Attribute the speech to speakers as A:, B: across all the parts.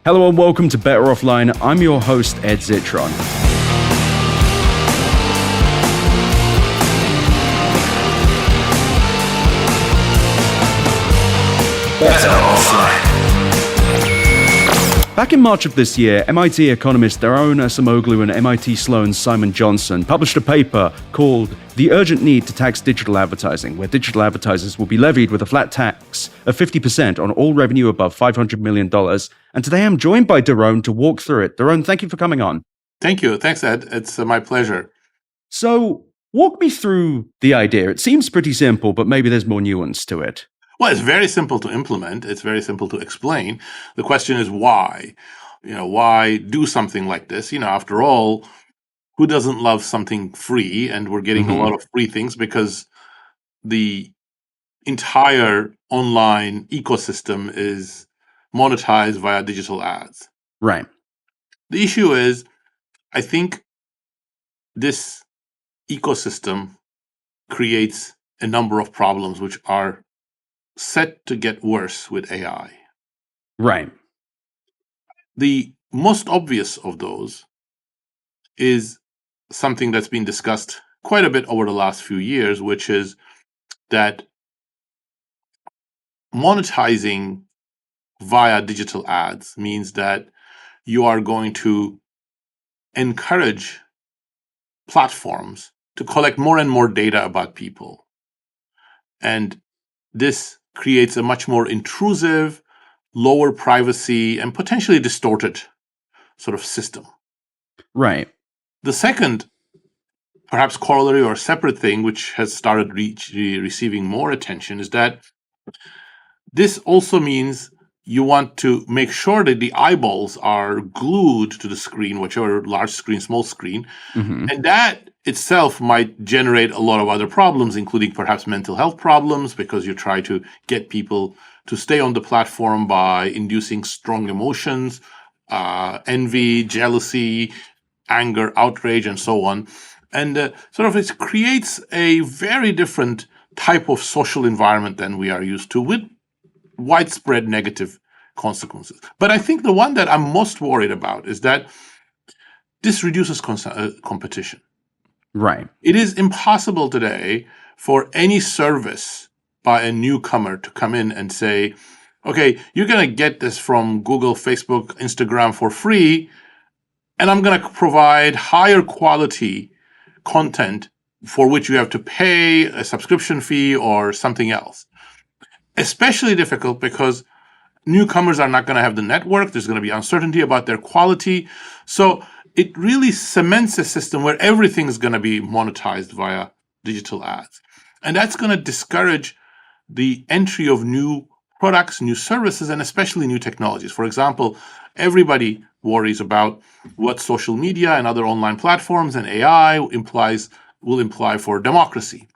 A: Hello and welcome to Better Offline. I'm your host, Ed Zitron. Better Offline. Back in March of this year, MIT economist Daron Acemoglu and MIT Sloan's Simon Johnson published a paper called The Urgent Need to Tax Digital Advertising, where digital advertisers will be levied with a flat tax of 50% on all revenue above $500 million. And today I'm joined by Daron to walk through it. Daron, thank you for coming on.
B: Thank you. Thanks, Ed. It's my pleasure.
A: So, walk me through the idea. It seems pretty simple, but maybe there's more nuance to it.
B: Well, it's very simple to implement. It's very simple to explain. The question is why? Why do something like this? After all, who doesn't love something free? And we're getting a lot of free things because the entire online ecosystem is monetized via digital ads.
A: Right.
B: The issue is, I think this ecosystem creates a number of problems which are set to get worse with AI.
A: Right.
B: The most obvious of those is something that's been discussed quite a bit over the last few years, which is that monetizing via digital ads means that you are going to encourage platforms to collect more and more data about people. And this creates a much more intrusive, lower privacy, and potentially distorted sort of system.
A: Right.
B: The second, perhaps corollary or separate thing, which has started receiving more attention, is that this also means you want to make sure that the eyeballs are glued to the screen, whichever large screen, small screen, and that itself might generate a lot of other problems, including perhaps mental health problems, because you try to get people to stay on the platform by inducing strong emotions, envy, jealousy, anger, outrage, and so on. And it creates a very different type of social environment than we are used to, with widespread negative consequences. But I think the one that I'm most worried about is that this reduces competition.
A: Right.
B: It is impossible today for any service by a newcomer to come in and say, okay, you're going to get this from Google, Facebook, Instagram for free, and I'm going to provide higher quality content for which you have to pay a subscription fee or something else. Especially difficult because newcomers are not going to have the network. There's going to be uncertainty about their quality. So it really cements a system where everything is going to be monetized via digital ads. And that's going to discourage the entry of new products, new services, and especially new technologies. For example, everybody worries about what social media and other online platforms and AI will imply for democracy.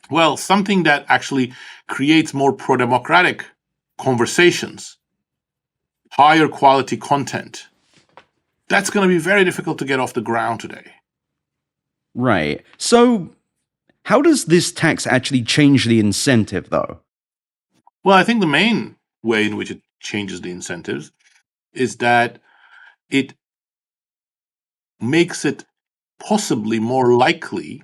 B: Well, something that actually creates more pro-democratic conversations, higher quality content, that's going to be very difficult to get off the ground today.
A: Right. So how does this tax actually change the incentive, though?
B: Well, I think the main way in which it changes the incentives is that it makes it possibly more likely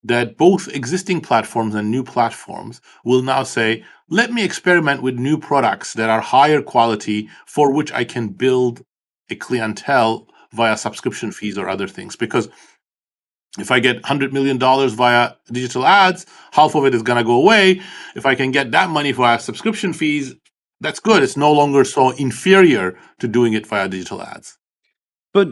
B: that both existing platforms and new platforms will now say, let me experiment with new products that are higher quality for which I can build a clientele via subscription fees or other things. Because if I get $100 million via digital ads, half of it is going to go away. If I can get that money via subscription fees, that's good. It's no longer so inferior to doing it via digital ads.
A: But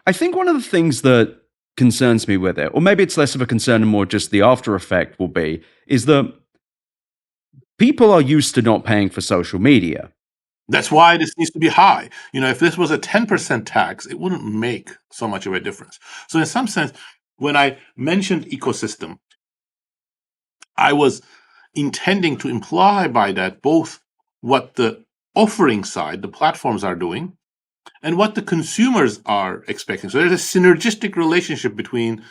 A: I think one of the things that concerns me with it, or maybe it's less of a concern and more just the after effect will be, is that people are used to not paying for social media.
B: That's why this needs to be high. If this was a 10% tax, it wouldn't make so much of a difference. So in some sense, when I mentioned ecosystem, I was intending to imply by that both what the offering side, the platforms are doing, and what the consumers are expecting. So there's a synergistic relationship between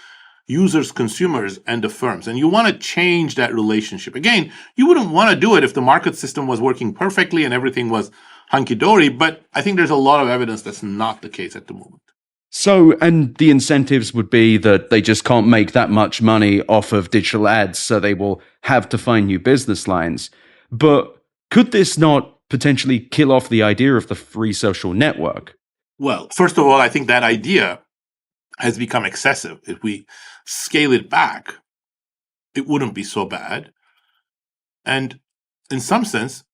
B: users, consumers, and the firms. And you want to change that relationship. Again, you wouldn't want to do it if the market system was working perfectly and everything was hunky-dory, but I think there's a lot of evidence that's not the case at the moment.
A: So, and the incentives would be that they just can't make that much money off of digital ads, so they will have to find new business lines. But could this not potentially kill off the idea of the free social network?
B: Well, first of all, I think that idea has become excessive. If we scale it back, it wouldn't be so bad. And in some sense,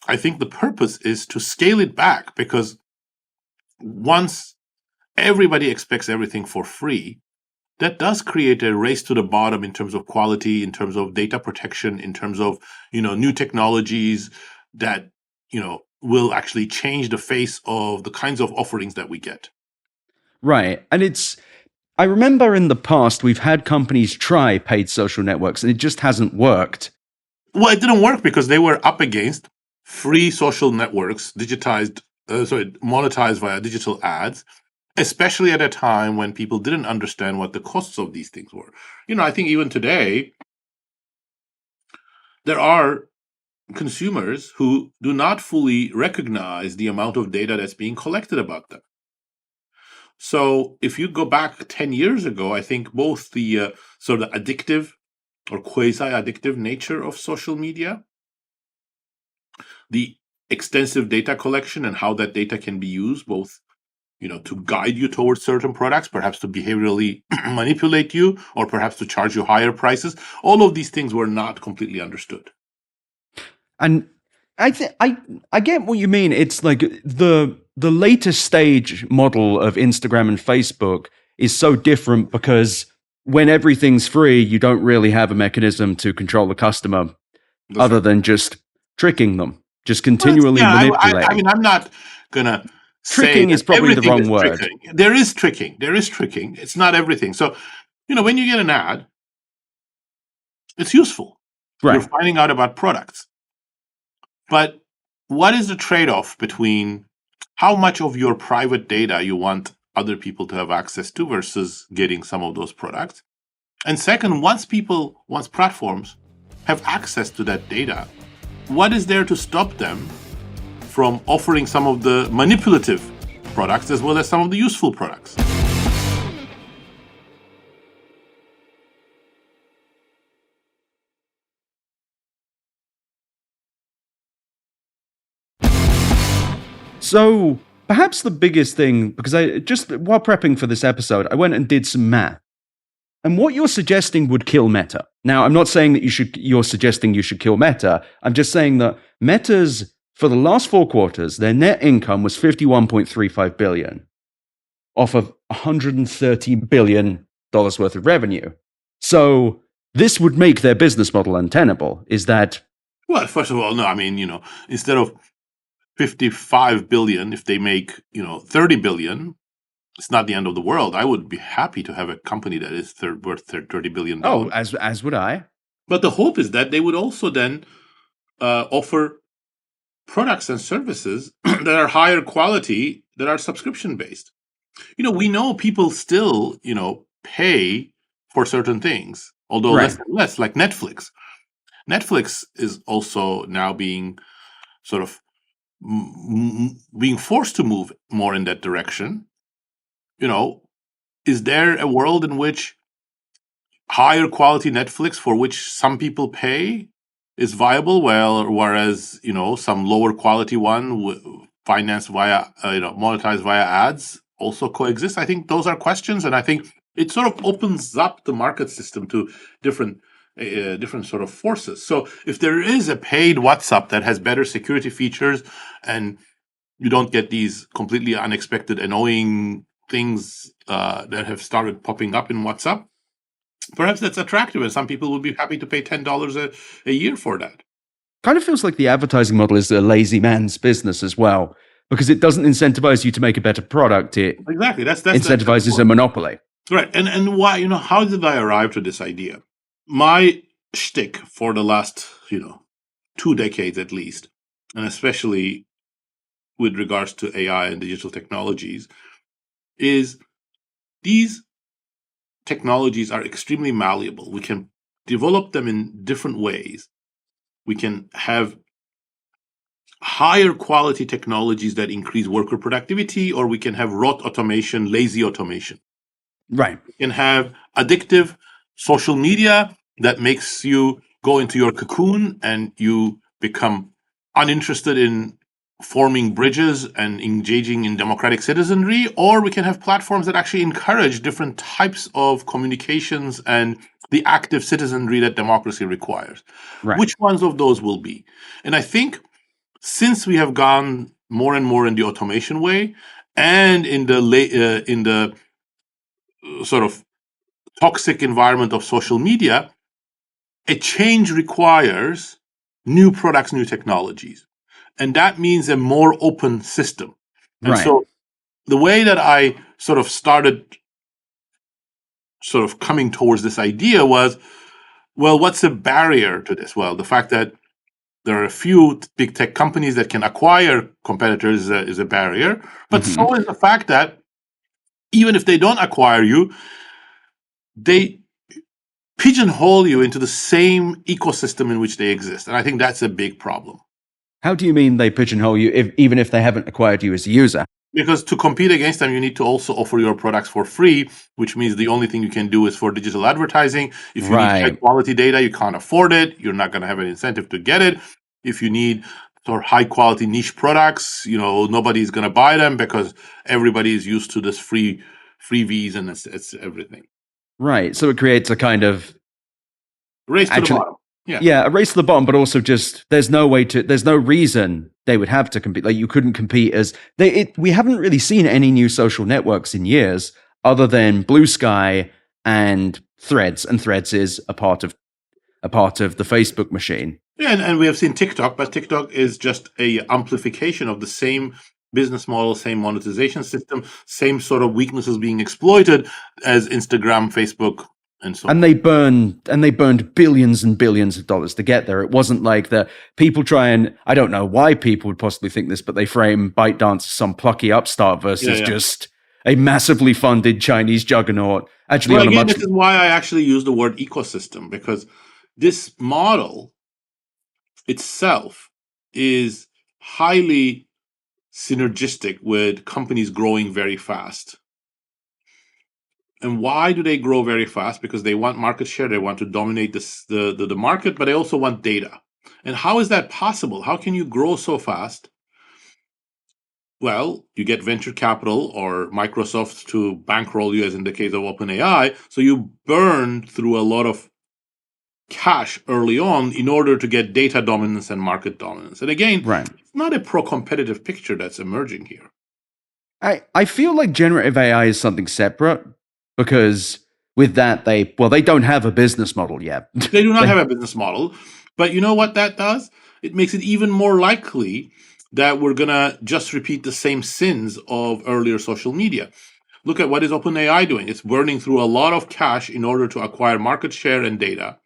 B: I think the purpose is to scale it back, because once everybody expects everything for free, that does create a race to the bottom in terms of quality, in terms of data protection, in terms of, new technologies that, will actually change the face of the kinds of offerings that we get.
A: Right. And I remember in the past, we've had companies try paid social networks and it just hasn't worked.
B: Well, it didn't work because they were up against free social networks, monetized via digital ads, especially at a time when people didn't understand what the costs of these things were. I think even today, there are consumers who do not fully recognize the amount of data that's being collected about them. So if you go back 10 years ago, I think both the sort of addictive or quasi-addictive nature of social media, the extensive data collection and how that data can be used both to guide you towards certain products, perhaps to behaviorally manipulate you, or perhaps to charge you higher prices. All of these things were not completely understood.
A: And I get what you mean. It's like the latest stage model of Instagram and Facebook is so different because when everything's free, you don't really have a mechanism to control the customer other than just tricking them, just continually manipulating.
B: I mean, I'm not gonna
A: tricking is probably the wrong word.
B: Tricking. There is tricking. It's not everything. So, when you get an ad, it's useful.
A: Right.
B: You're finding out about products. But what is the trade-off between how much of your private data you want other people to have access to versus getting some of those products? And second, once platforms have access to that data, what is there to stop them from offering some of the manipulative products as well as some of the useful products?
A: So perhaps the biggest thing, because while prepping for this episode, I went and did some math. And what you're suggesting would kill Meta. Now, I'm not saying that you're suggesting you should kill Meta. I'm just saying that Meta's, for the last 4 quarters, their net income was $51.35 billion off of $130 billion worth of revenue. So this would make their business model untenable. Is that?
B: Well, first of all, no, I mean, instead of 55 billion, if they make, 30 billion, it's not the end of the world. I would be happy to have a company that is worth $30 billion.
A: Oh, as would I.
B: But the hope is that they would also then offer products and services that are higher quality, that are subscription-based. We know people still, pay for certain things, although less and less, like Netflix. Netflix is also now being sort of being forced to move more in that direction. Is there a world in which higher quality Netflix, for which some people pay, is viable, whereas some lower quality one financed via monetized via ads also coexist? I think those are questions, and I think it sort of opens up the market system to different sort of forces. So if there is a paid WhatsApp that has better security features and you don't get these completely unexpected, annoying things that have started popping up in WhatsApp, perhaps that's attractive, and some people would be happy to pay $10 a year for that.
A: Kind of feels like the advertising model is a lazy man's business as well, because it doesn't incentivize you to make a better product. It
B: that's
A: incentivizes a monopoly.
B: Right. And why, how did I arrive to this idea? My shtick for the last, 2 decades at least, and especially with regards to AI and digital technologies, is these technologies are extremely malleable. We can develop them in different ways. We can have higher quality technologies that increase worker productivity, or we can have rote automation, lazy automation.
A: Right.
B: We can have addictive social media that makes you go into your cocoon and you become uninterested in forming bridges and engaging in democratic citizenry, or we can have platforms that actually encourage different types of communications and the active citizenry that democracy requires.
A: Right.
B: Which ones of those will be? And I think since we have gone more and more in the automation way and in the sort of toxic environment of social media, a change requires new products, new technologies. And that means a more open system. And
A: Right.
B: so the way that I sort of started sort of coming towards this idea was, well, what's the barrier to this? Well, the fact that there are a few big tech companies that can acquire competitors is a barrier. But so is the fact that even if they don't acquire you, they pigeonhole you into the same ecosystem in which they exist. And I think that's a big problem.
A: How do you mean they pigeonhole you, even if they haven't acquired you as a user?
B: Because to compete against them, you need to also offer your products for free, which means the only thing you can do is for digital advertising. If you need high quality data, you can't afford it. You're not going to have an incentive to get it. If you need sort of high quality niche products, nobody's going to buy them because everybody is used to this freebies and it's everything.
A: Right. So it creates a kind of
B: race to the bottom.
A: Yeah, a race to the bottom, but also just there's no reason they would have to compete. Like you couldn't compete we haven't really seen any new social networks in years other than Blue Sky and Threads, and Threads is a part of the Facebook machine.
B: Yeah, and we have seen TikTok, but TikTok is just a amplification of the same business model, same monetization system, same sort of weaknesses being exploited as Instagram, Facebook, and so on.
A: And they burned billions and billions of dollars to get there. It wasn't like the people try and, I don't know why people would possibly think this, but they frame ByteDance as some plucky upstart versus just a massively funded Chinese juggernaut. Actually,
B: this is why I actually use the word ecosystem, because this model itself is highly synergistic with companies growing very fast. And why do they grow very fast? Because they want market share, they want to dominate the market, but they also want data. And how is that possible? How can you grow so fast? Well, you get venture capital or Microsoft to bankroll you, as in the case of OpenAI. So you burn through a lot of cash early on in order to get data dominance and market dominance. And again, It's not a pro-competitive picture that's emerging here.
A: I feel like generative AI is something separate, because with that, they don't have a business model yet.
B: They do not have a business model. But you know what that does? It makes it even more likely that we're going to just repeat the same sins of earlier social media. Look at what is OpenAI doing. It's burning through a lot of cash in order to acquire market share and data.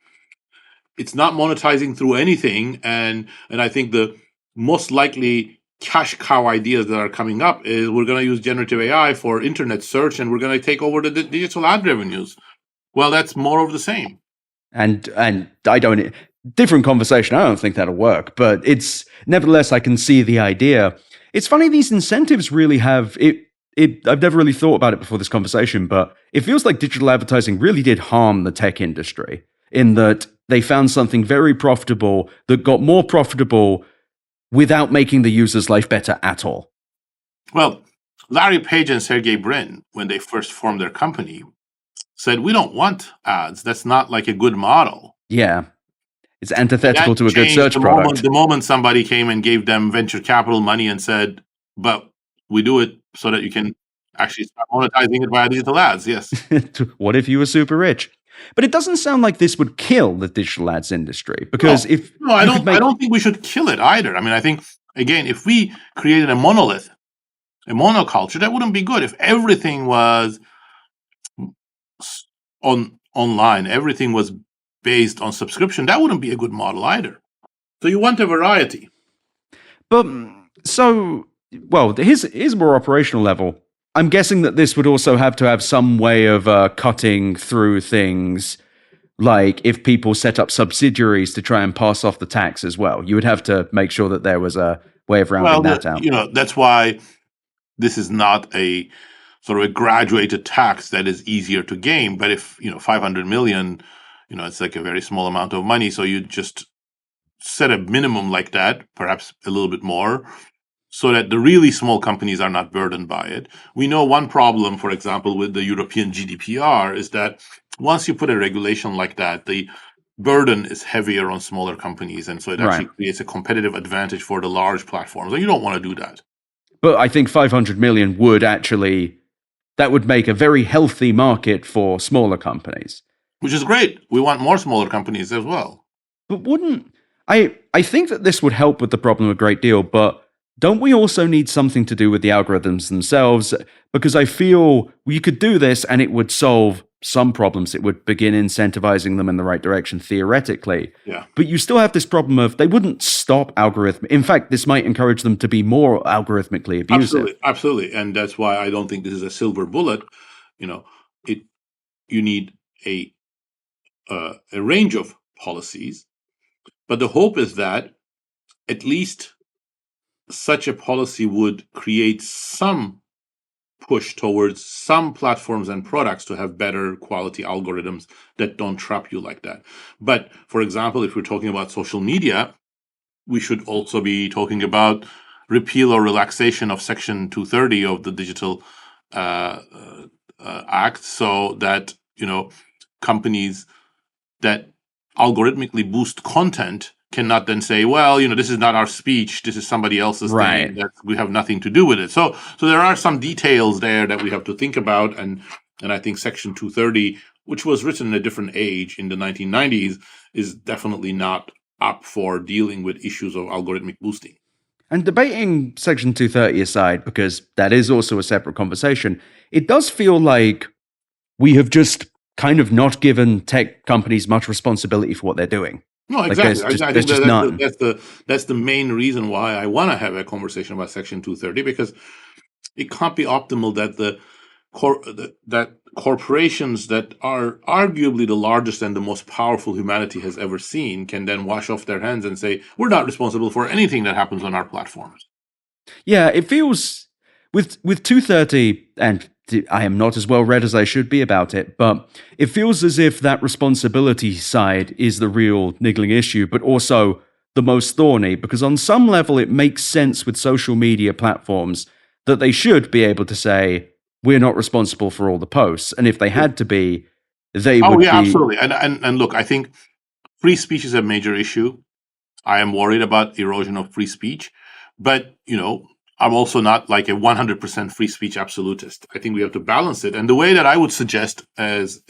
B: It's not monetizing through anything. And I think the most likely cash cow ideas that are coming up is we're going to use generative AI for internet search and we're going to take over the digital ad revenues. Well, that's more of the same.
A: And different conversation. I don't think that'll work, but it's nevertheless, I can see the idea. It's funny, these incentives really have it. I've never really thought about it before this conversation, but it feels like digital advertising really did harm the tech industry in that they found something very profitable that got more profitable without making the user's life better at all.
B: Well, Larry Page and Sergey Brin, when they first formed their company, said, we don't want ads. That's not like a good model.
A: Yeah. It's antithetical to a good search product.
B: The moment somebody came and gave them venture capital money and said, but we do it so that you can actually start monetizing it via digital ads. Yes.
A: What if you were super rich? But it doesn't sound like this would kill the digital ads industry, because
B: I don't think we should kill it either. I mean, I think, again, if we created a monolith, a monoculture, that wouldn't be good. If everything was online, everything was based on subscription, that wouldn't be a good model either. So you want a variety.
A: But here's a more operational level. I'm guessing that this would also have to have some way of cutting through things, like if people set up subsidiaries to try and pass off the tax as well. You would have to make sure that there was a way of rounding that out.
B: That's why this is not a sort of a graduated tax that is easier to game. But if 500 million, it's like a very small amount of money. So you just set a minimum like that, perhaps a little bit more, so that the really small companies are not burdened by it. We know one problem, for example, with the European GDPR is that once you put a regulation like that, the burden is heavier on smaller companies. And so it actually creates a competitive advantage for the large platforms. And you don't want to do that.
A: But I think 500 million that would make a very healthy market for smaller companies.
B: Which is great. We want more smaller companies as well.
A: But I think that this would help with the problem a great deal, but don't we also need something to do with the algorithms themselves? Because I feel you could do this and it would solve some problems. It would begin incentivizing them in the right direction, theoretically.
B: Yeah.
A: But you still have this problem of they wouldn't stop algorithm. In fact, this might encourage them to be more algorithmically abusive.
B: Absolutely. And that's why I don't think this is a silver bullet. You need a range of policies. But the hope is that at least such a policy would create some push towards some platforms and products to have better quality algorithms that don't trap you like that. But for example, if we're talking about social media, we should also be talking about repeal or relaxation of Section 230 of the Digital Act, so that companies that algorithmically boost content cannot then say, well, this is not our speech, this is somebody else's thing, that we have nothing to do with it. So there are some details there that we have to think about, and I think Section 230, which was written in a different age in the 1990s, is definitely not up for dealing with issues of algorithmic boosting.
A: And debating Section 230 aside, because that is also a separate conversation, it does feel like we have just kind of not given tech companies much responsibility for what they're doing.
B: No, exactly. I think that's the main reason why I want to have a conversation about Section 230, because it can't be optimal that that corporations that are arguably the largest and the most powerful humanity has ever seen can then wash off their hands and say, we're not responsible for anything that happens on our platforms.
A: Yeah, it feels with 230, and I am not as well read as I should be about it, but it feels as if that responsibility side is the real niggling issue, but also the most thorny, because on some level it makes sense with social media platforms that they should be able to say, we're not responsible for all the posts. And if they had to be, they would be.
B: Absolutely. And look, I think free speech is a major issue. I am worried about erosion of free speech, but, I'm also not like a 100% free speech absolutist. I think we have to balance it. And the way that I would suggest is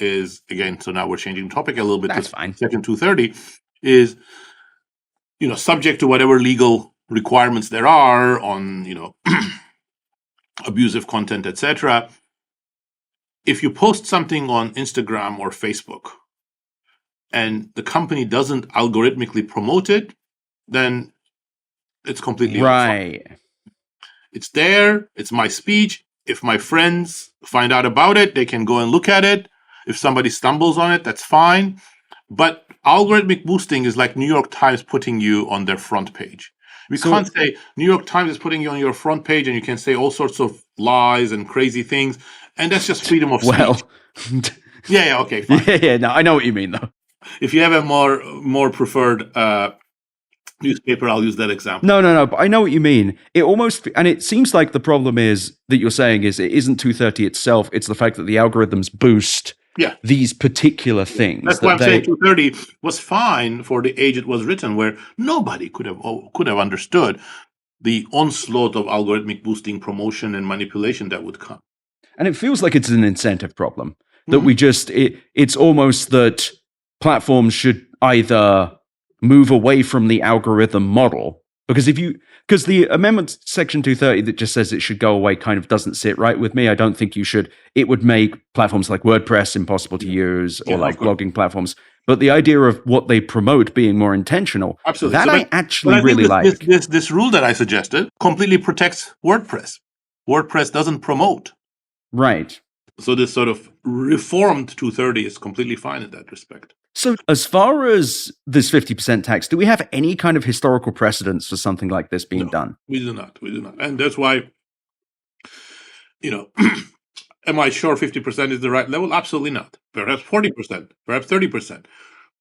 B: again, so now we're changing topic a little bit.
A: That's fine.
B: Section 230 is, subject to whatever legal requirements there are on, abusive content, etc. If you post something on Instagram or Facebook and the company doesn't algorithmically promote it, then it's completely
A: right.
B: It's there. It's my speech. If my friends find out about it, they can go and look at it. If somebody stumbles on it, that's fine. But algorithmic boosting is like New York Times putting you on their front page. We can't say New York Times is putting you on your front page and you can say all sorts of lies and crazy things. And that's just freedom of speech.
A: Well,
B: yeah, okay, fine.
A: Yeah, no, I know what you mean, though.
B: If you have a more preferred newspaper, I'll use that example.
A: No, but I know what you mean. It seems like the problem is that you're saying is it isn't 230 itself, it's the fact that the algorithms boost these particular things.
B: That's why I'm saying 230 was fine for the age it was written, where nobody could have understood the onslaught of algorithmic boosting, promotion, and manipulation that would come.
A: And it feels like it's an incentive problem, that it's almost that platforms should either move away from the algorithm model, because the amendment Section 230 that just says it should go away kind of doesn't sit right with me. I don't think you should. It would make platforms like WordPress impossible to use, or like blogging platforms. But the idea of what they promote being more intentional,
B: absolutely,
A: that I actually really like.
B: This rule that I suggested completely protects WordPress. WordPress doesn't promote.
A: Right.
B: So this sort of reformed 230 is completely fine in that respect.
A: So as far as this 50% tax, do we have any kind of historical precedence for something like this being done?
B: We do not. And that's why, am I sure 50% is the right level? Absolutely not. Perhaps 40%, perhaps 30%.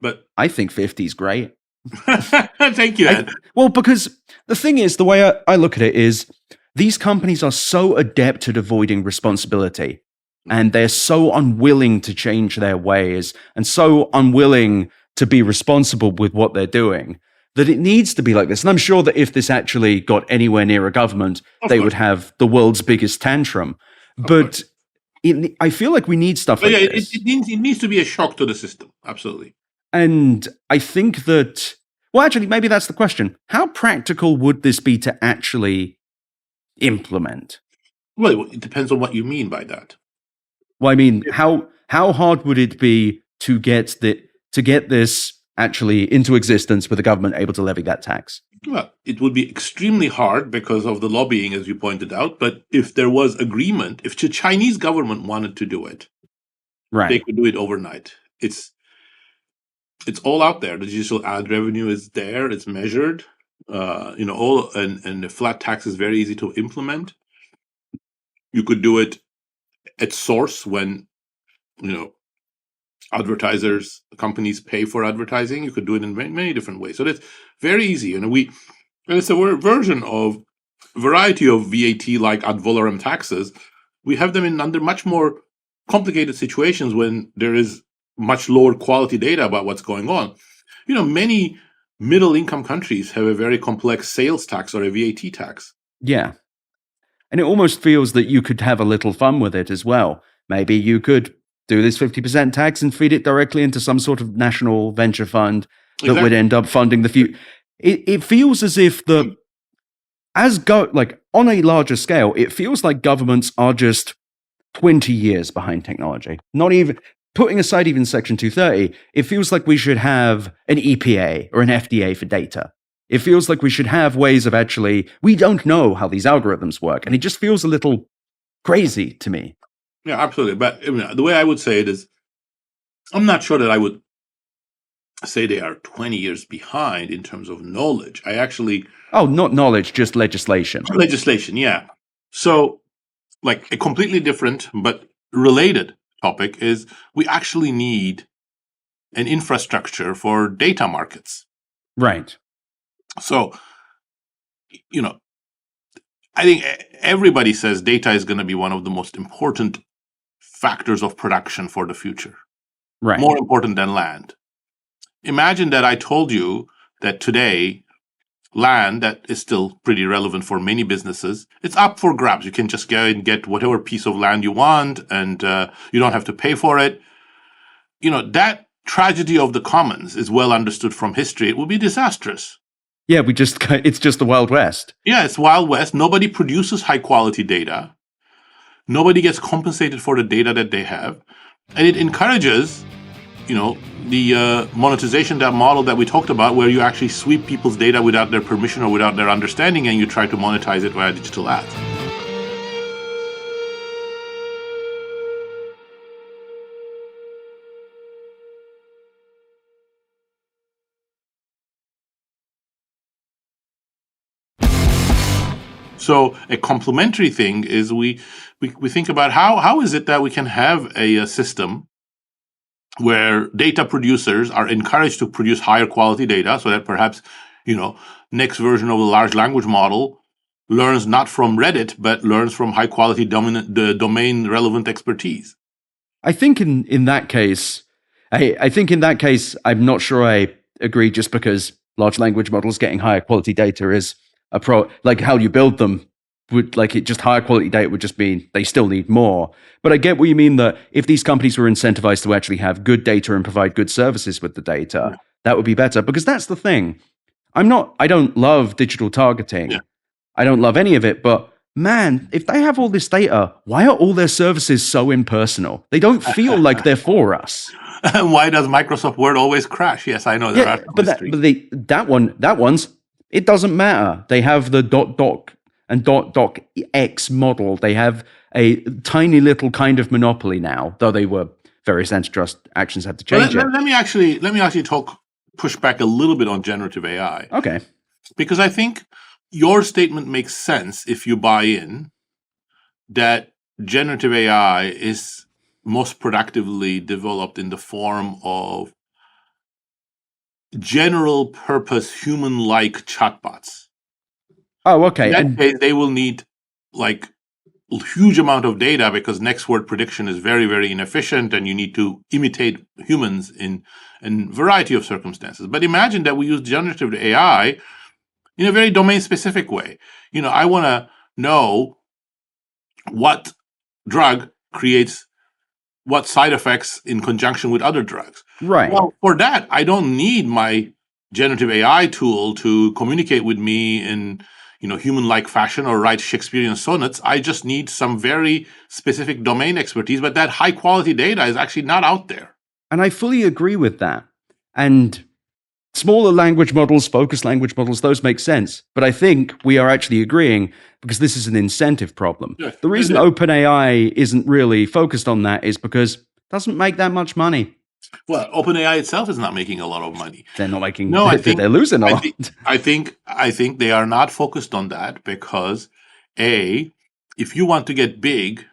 B: But
A: I think 50 is great.
B: Thank you, Ed.
A: Well, because the thing is, the way I look at it is these companies are so adept at avoiding responsibility, and they're so unwilling to change their ways and so unwilling to be responsible with what they're doing that it needs to be like this. And I'm sure that if this actually got anywhere near a government, they would have the world's biggest tantrum. But I feel like we need stuff like this.
B: It needs to be a shock to the system. Absolutely.
A: And I think that, well, actually, maybe that's the question. How practical would this be to actually implement?
B: Well, it depends on what you mean by that.
A: Well, I mean, how hard would it be to get this actually into existence with the government able to levy that tax?
B: Well, it would be extremely hard because of the lobbying, as you pointed out. But if there was agreement, if the Chinese government wanted to do it,
A: right,
B: they could do it overnight. It's all out there. The digital ad revenue is there. It's measured. And the flat tax is very easy to implement. You could do it at source when, advertisers, companies pay for advertising. You could do it in many different ways. So that's very easy. And it's a version of a variety of VAT-like ad valorem taxes. We have them under much more complicated situations when there is much lower quality data about what's going on. Many middle-income countries have a very complex sales tax or a VAT tax.
A: Yeah. And it almost feels that you could have a little fun with it as well. Maybe you could do this 50% tax and feed it directly into some sort of national venture fund that would end up funding the future. It feels as if on a larger scale, it feels like governments are just 20 years behind technology. Not even, putting aside even Section 230, it feels like we should have an EPA or an FDA for data. It feels like we should have ways of we don't know how these algorithms work. And it just feels a little crazy to me.
B: Yeah, absolutely. But the way I would say it is, I'm not sure that I would say they are 20 years behind in terms of knowledge.
A: Oh, not knowledge, just legislation.
B: Legislation, yeah. So, like, a completely different but related topic is we actually need an infrastructure for data markets.
A: Right.
B: So, I think everybody says data is going to be one of the most important factors of production for the future.
A: Right.
B: More important than land. Imagine that I told you that today, land that is still pretty relevant for many businesses, it's up for grabs. You can just go and get whatever piece of land you want, and you don't have to pay for it. That tragedy of the commons is well understood from history. It will be disastrous.
A: Yeah, it's just the Wild West.
B: Yeah, it's Wild West. Nobody produces high quality data. Nobody gets compensated for the data that they have. And it encourages, the monetization, that model that we talked about, where you actually sweep people's data without their permission or without their understanding, and you try to monetize it via digital ads. So a complementary thing is we think about how is it that we can have a system where data producers are encouraged to produce higher quality data, so that perhaps, next version of a large language model learns not from Reddit, but learns from high quality domain relevant expertise.
A: I think in that case, I'm not sure I agree, just because large language models getting higher quality data is like how you build them higher quality data would just mean they still need more. But I get what you mean, that if these companies were incentivized to actually have good data and provide good services with the data, that would be better. Because that's the thing. I don't love digital targeting. Yeah. I don't love any of it, but man, if they have all this data, why are all their services so impersonal? They don't feel like they're for us.
B: Why does Microsoft Word always crash? Yes, I know there are.
A: That one's, it doesn't matter. They have the .doc and .docx model, they have a tiny little kind of monopoly now, though they were various antitrust actions had to change it.
B: Let me actually push back a little bit on generative AI.
A: Okay.
B: Because I think your statement makes sense if you buy in that generative AI is most productively developed in the form of general purpose human-like chatbots.
A: Oh, okay.
B: In that case, they will need like a huge amount of data because next word prediction is very, very inefficient and you need to imitate humans in a variety of circumstances. But imagine that we use generative AI in a very domain-specific way. I want to know what drug creates what side effects in conjunction with other drugs.
A: Right.
B: Well, for that, I don't need my generative AI tool to communicate with me in human-like fashion or write Shakespearean sonnets. I just need some very specific domain expertise, but that high-quality data is actually not out there.
A: And I fully agree with that. And smaller language models, focused language models, those make sense. But I think we are actually agreeing because this is an incentive problem.
B: Yes,
A: the reason OpenAI isn't really focused on that is because it doesn't make that much money.
B: Well, OpenAI itself is not making a lot of money.
A: They're not making.
B: No, I think
A: they're losing a lot.
B: I think they are not focused on that because if you want to get big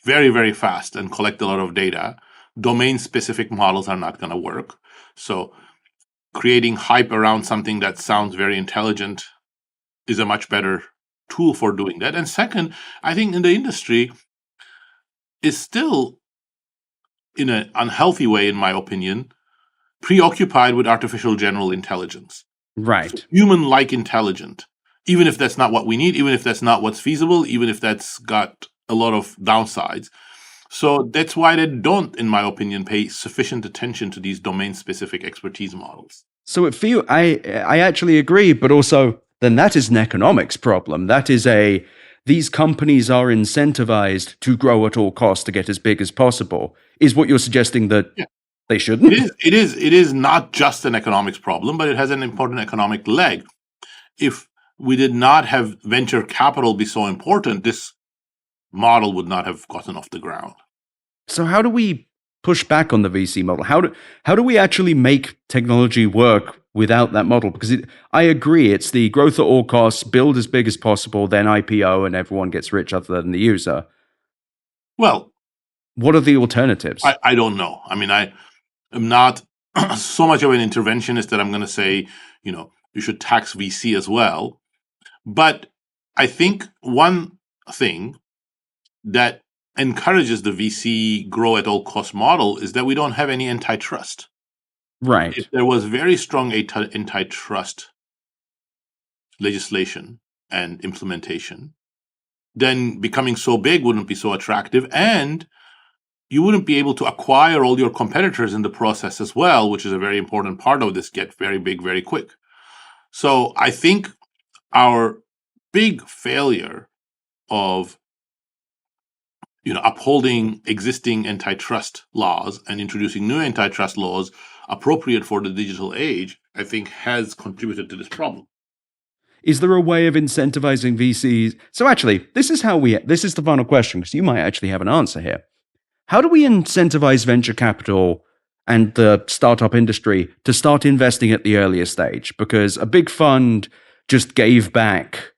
B: very, very fast and collect a lot of data, domain-specific models are not going to work. So creating hype around something that sounds very intelligent is a much better tool for doing that. And second, I think in the industry is still, in an unhealthy way, in my opinion, preoccupied with artificial general intelligence.
A: Right.
B: So human-like intelligent, even if that's not what we need, even if that's not what's feasible, even if that's got a lot of downsides. So that's why they don't, in my opinion, pay sufficient attention to these domain-specific expertise models.
A: So I actually agree, but also then that is an economics problem. That is these companies are incentivized to grow at all costs to get as big as possible. Is what you're suggesting that they shouldn't?
B: It is not just an economics problem, but it has an important economic leg. If we did not have venture capital be so important, this model would not have gotten off the ground.
A: So how do we push back on the VC model? How do we actually make technology work without that model? Because I agree, it's the growth at all costs, build as big as possible, then IPO, and everyone gets rich other than the user.
B: Well,
A: what are the alternatives?
B: I don't know. I mean, I am not so much of an interventionist that I'm going to say, you should tax VC as well. But I think one thing that encourages the VC grow at all cost model is that we don't have any antitrust.
A: Right.
B: If there was very strong antitrust legislation and implementation, then becoming so big wouldn't be so attractive, and you wouldn't be able to acquire all your competitors in the process as well, which is a very important part of this, get very big very quick. So I think our big failure of upholding existing antitrust laws and introducing new antitrust laws appropriate for the digital age, I think has contributed to this problem.
A: Is there a way of incentivizing VCs? So actually, this is the final question, because you might actually have an answer here. How do we incentivize venture capital and the startup industry to start investing at the earlier stage? Because a big fund just gave back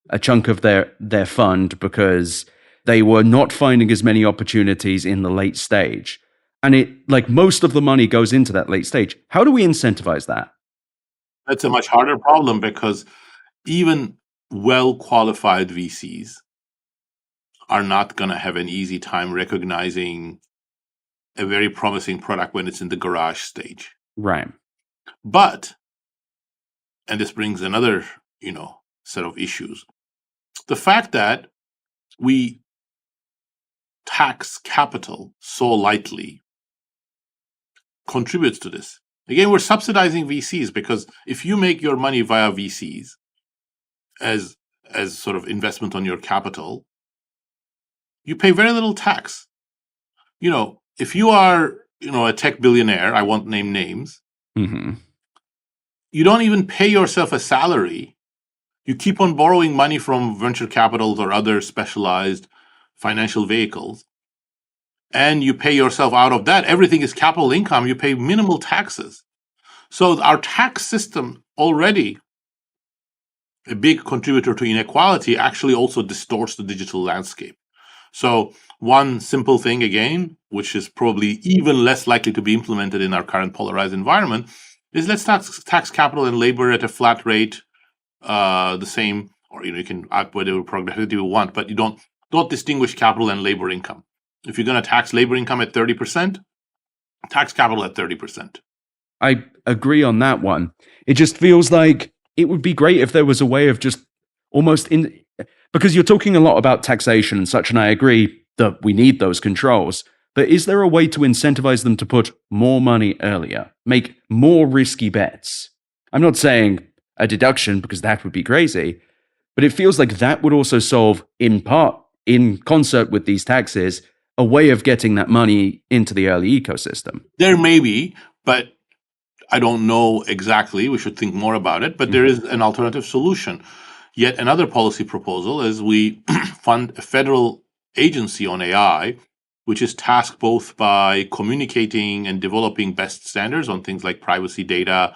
A: a chunk of their fund because they were not finding as many opportunities in the late stage. And most of the money goes into that late stage. How do we incentivize that?
B: That's a much harder problem because even well-qualified VCs are not going to have an easy time recognizing a very promising product when it's in the garage stage.
A: Right.
B: But, and this brings another, set of issues. The fact that we tax capital so lightly contributes to this. Again, we're subsidizing VCs because if you make your money via VCs as sort of investment on your capital, you pay very little tax. If you are, a tech billionaire, I won't name names,
A: mm-hmm.
B: You don't even pay yourself a salary You keep on borrowing money from venture capitals or other specialized financial vehicles, and you pay yourself out of that. Everything is capital income. You pay minimal taxes. So our tax system, already a big contributor to inequality, actually also distorts the digital landscape. So one simple thing, again, which is probably even less likely to be implemented in our current polarized environment, is let's tax capital and labor at a flat rate, the same, or you can add whatever progressivity you want, but you don't distinguish capital and labor income. If you're going to tax labor income at 30%, tax capital at 30%.
A: I agree on that one. It just feels like it would be great if there was a way of just almost because you're talking a lot about taxation and such, and I agree that we need those controls. But is there a way to incentivize them to put more money earlier, make more risky bets? I'm not saying a deduction, because that would be crazy, but it feels like that would also solve, in part, in concert with these taxes, a way of getting that money into the early ecosystem.
B: There may be, but I don't know exactly. We should think more about it. But there is an alternative solution. Yet another policy proposal is we fund a federal agency on AI, which is tasked both by communicating and developing best standards on things like privacy data,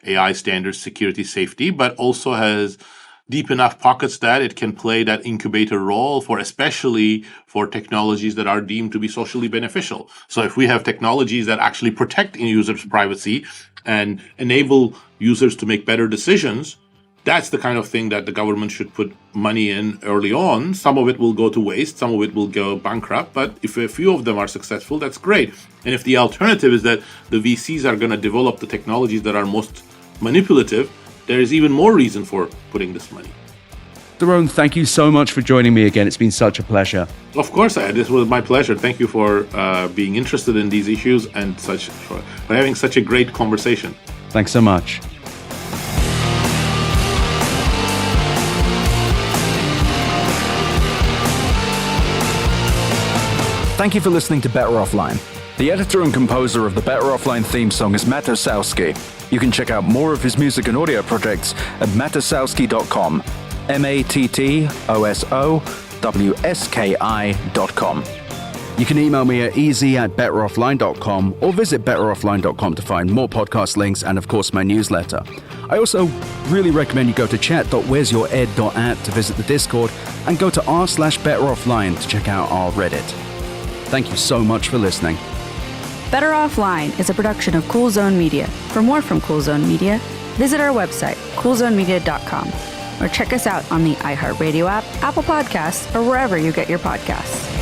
B: AI standards, security, safety, but also has deep enough pockets that it can play that incubator role especially for technologies that are deemed to be socially beneficial. So if we have technologies that actually protect users' privacy and enable users to make better decisions, that's the kind of thing that the government should put money in early on. Some of it will go to waste, some of it will go bankrupt, but if a few of them are successful, that's great. And if the alternative is that the VCs are going to develop the technologies that are most manipulative, there is even more reason for putting this money.
A: Daron, thank you so much for joining me again. It's been such a pleasure.
B: Of course, this was my pleasure. Thank you for being interested in these issues and for having such a great conversation.
A: Thanks so much.
C: Thank you for listening to Better Offline. The editor and composer of the Better Offline theme song is Matt Osowski. You can check out more of his music and audio projects at mattosowski.com, mattosowski.com. You can email me at easy@betteroffline.com or visit betteroffline.com to find more podcast links and, of course, my newsletter. I also really recommend you go to chat.wheresyouרד.at to visit the Discord and go to r/betteroffline to check out our Reddit. Thank you so much for listening.
D: Better Offline is a production of Cool Zone Media. For more from Cool Zone Media, visit our website, coolzonemedia.com, or check us out on the iHeart Radio app, Apple Podcasts, or wherever you get your podcasts.